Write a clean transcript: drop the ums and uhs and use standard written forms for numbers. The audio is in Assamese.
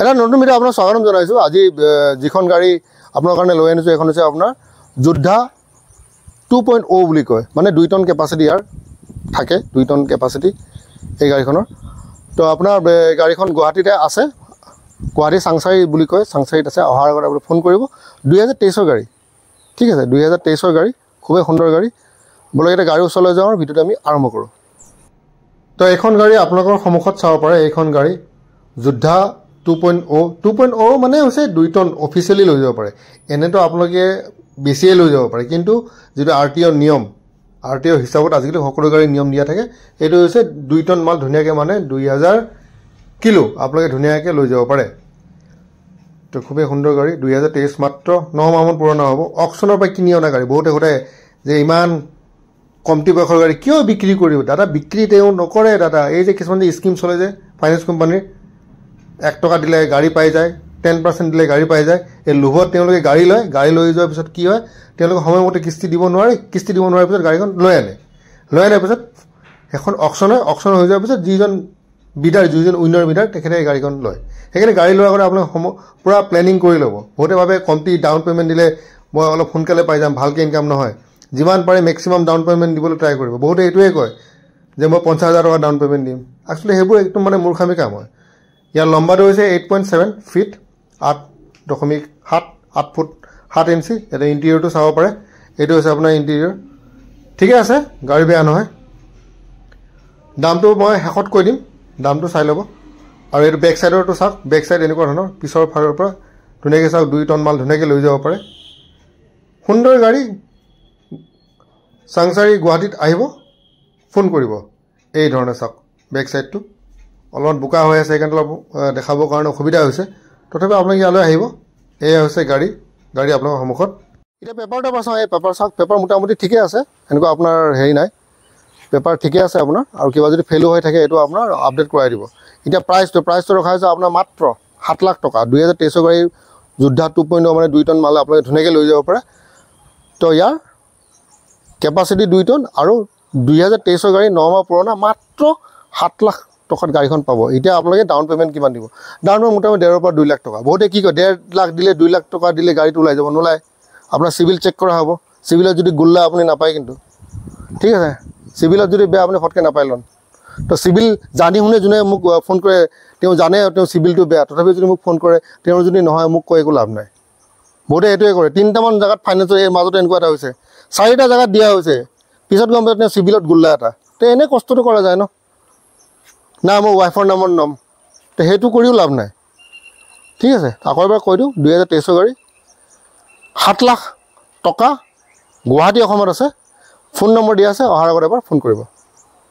এটা নতুন ভিডিঅ' আপোনাক স্বাগতম জনাইছোঁ। আজি যিখন গাড়ী আপোনাৰ কাৰণে লৈ আনিছোঁ এখন হৈছে আপোনাৰ যোদ্ধা 2.0 বুলি কয়, মানে 2 টন কেপাচিটি ইয়াৰ থাকে, 2 টন কেপাচিটি এই গাড়ীখনৰ। তো আপোনাৰ গাড়ীখন গুৱাহাটীতে আছে, গুৱাহাটী চাংচাৰী বুলি কয়, চাংচাৰীত আছে। অহাৰ আগত আপুনি ফোন কৰিব। 2023 গাড়ী, ঠিক আছে, 2023 গাড়ী, খুবেই সুন্দৰ গাড়ী। বোলে এতিয়া গাড়ী ওচৰলৈ যাওঁ আৰু ভিডিঅ'টো আমি আৰম্ভ কৰোঁ। তো এইখন গাড়ী আপোনালোকৰ সন্মুখত চাব পাৰে। এইখন গাড়ী যোদ্ধা 2.0 মানে হৈছে 2 টন অফিচিয়েলি লৈ যাব পাৰে। এনেতো আপোনালোকে বেছিয়ে লৈ যাব পাৰে, কিন্তু যিটো RTO নিয়ম, RTO হিচাপত আজিকালি সকলো গাড়ী নিয়ম দিয়া থাকে। এইটো হৈছে 2 টন মাল ধুনীয়াকৈ, মানে 2000 কিলো আপোনালোকে ধুনীয়াকৈ লৈ যাব পাৰে। তো খুবেই সুন্দৰ গাড়ী, 2023 মাত্ৰ 9 মাহমান পুৰণা হ'ব। অকশ্যনৰ পৰা কিনি অনা গাড়ী। বহুতে সোধে যে ইমান কমটি বয়সৰ গাড়ী কিয় বিক্ৰী কৰিব? দাদা বিক্ৰী তেওঁ নকৰে দাদা। এই যে কিছুমান যে স্কিম চলে যে ফাইনেন্স কোম্পানীৰ, 1 টকা দিলে গাড়ী পাই যায়, 10% দিলে গাড়ী পাই যায়। এই লোভত তেওঁলোকে গাড়ী লয়। গাড়ী লৈ যোৱাৰ পিছত কি হয়, তেওঁলোকে সময়মতে কিস্তি দিব নোৱাৰে। কিস্তি দিব নোৱাৰাৰ পিছত গাড়ীখন লৈ আনাৰ পিছত এখন অকশ্যন হয়। অকশ্যন হৈ যোৱাৰ পিছত যিজন বিডাৰ, যিজন উইনাৰ বিডাৰ, তেখেতে গাড়ীখন লয়। সেইকাৰণে গাড়ী লোৱাৰ আগতে আপোনাক পূৰা প্লেনিং কৰি ল'ব। বহুতে ভাবে কমটি ডাউন পে'মেণ্ট দিলে মই অলপ সোনকালে পাই যাম, ভালকৈ ইনকাম নহয়। যিমান পাৰে মেক্সিমাম ডাউন পে'মেণ্ট দিবলৈ ট্ৰাই কৰিব। বহুতে এইটোৱে কয় যে মই 50,000 টকা ডাউন পে'মেণ্ট দিম। একচুৱেলি সেইবোৰ একদম মানে মূৰ্খামি কাম হয়। ইয়াৰ লম্বাটো হৈছে 8.7 ফিট, 8.7 ফুট 7 ইঞ্চি। ইয়াতে ইণ্টেৰিয়ৰটো চাব পাৰে। এইটো হৈছে আপোনাৰ ইণ্টেৰিয়ৰ। ঠিকে আছে, গাড়ী বেয়া নহয়। দামটো মই শেষত কৈ দিম, দামটো চাই ল'ব। আৰু এইটো বেক চাইডৰটো চাওক। বেক চাইড এনেকুৱা ধৰণৰ, পিছৰ ফালৰ পৰা ধুনীয়াকৈ চাওক। 2 টন মাল ধুনীয়াকৈ লৈ যাব পাৰে। সুন্দৰ গাড়ী। চাংচাৰী গুৱাহাটীত আহিব, ফোন কৰিব। এই ধৰণে চাওক বেক চাইডটো অলপমান বোকা হৈ আছে, সেইকাৰণে অলপ দেখাবৰ কাৰণে অসুবিধা হৈছে। তথাপি আপোনালোকে ইয়ালৈ আহিব। এয়া হৈছে গাড়ী আপোনালোকৰ সন্মুখত। এতিয়া পেপাৰটো চাওক। এই পেপাৰ চাওক, পেপাৰ মোটামুটি ঠিকে আছে, এনেকুৱা আপোনাৰ হেৰি নাই। পেপাৰ ঠিকে আছে আপোনাৰ। আৰু কিবা যদি ফেইলো হৈ থাকে এইটো আপোনাৰ আপডেট কৰাই দিব। এতিয়া প্ৰাইচটো ৰখা হৈছে আপোনাৰ মাত্ৰ 7 লাখ টকা। 2023 গাড়ী যোদ্ধা 2.0 মানে 2 টন মাল আপোনালোকে ধুনীয়াকৈ লৈ যাব পাৰে। তো ইয়াৰ কেপাচিটি 2 টন আৰু 2023 গাড়ী 9 মাহ পুৰণা, মাত্ৰ 7 লাখ টকাত গাড়ীখন পাব। এতিয়া আপোনালোকে ডাউন পে'মেণ্ট কিমান দিব? ডাউন পে'মেণ্ট মোটামুটি 1.5 পৰা 2 লাখ টকা। বহুতে কি কয় 1.5 লাখ দিলে 2 লাখ টকা দিলে গাড়ীটো ওলাই যাব। নোলায়। আপোনাৰ চিভিল চেক কৰা হ'ব। চিভিলত যদি গোল্লা আপুনি নাপায় কিন্তু, ঠিক আছে। চিভিলত যদি বেয়া আপুনি ফটকৈ নাপায় লোন। তো চিভিল জানি শুনে যোনে মোক ফোন কৰে, তেওঁ জানে তেওঁ চিভিলটো বেয়া, তথাপিও যদি মোক ফোন কৰে, তেওঁৰ যদি নহয় মোক কৈ একো লাভ নাই। বহুতে এইটোৱে কৰে। 3টামান জেগাত ফাইনেন্সৰ এই মাজতে এনেকুৱা এটা হৈছে, 4টা জেগাত দিয়া হৈছে, পিছত গম পাই তেওঁ চিভিলত গোল্লা এটা। তো এনেই কষ্টটো কৰা যায় ন। না মোৰ ৱাইফৰ নামত ল'ম, তো সেইটো কৰিও লাভ নাই। ঠিক আছে, আকৌ এবাৰ কৈ দিওঁ, 2023 গাড়ী 7 লাখ টকা, গুৱাহাটী অসমত আছে। ফোন নম্বৰ দিয়া আছে, অহাৰ আগত এবাৰ ফোন কৰিব।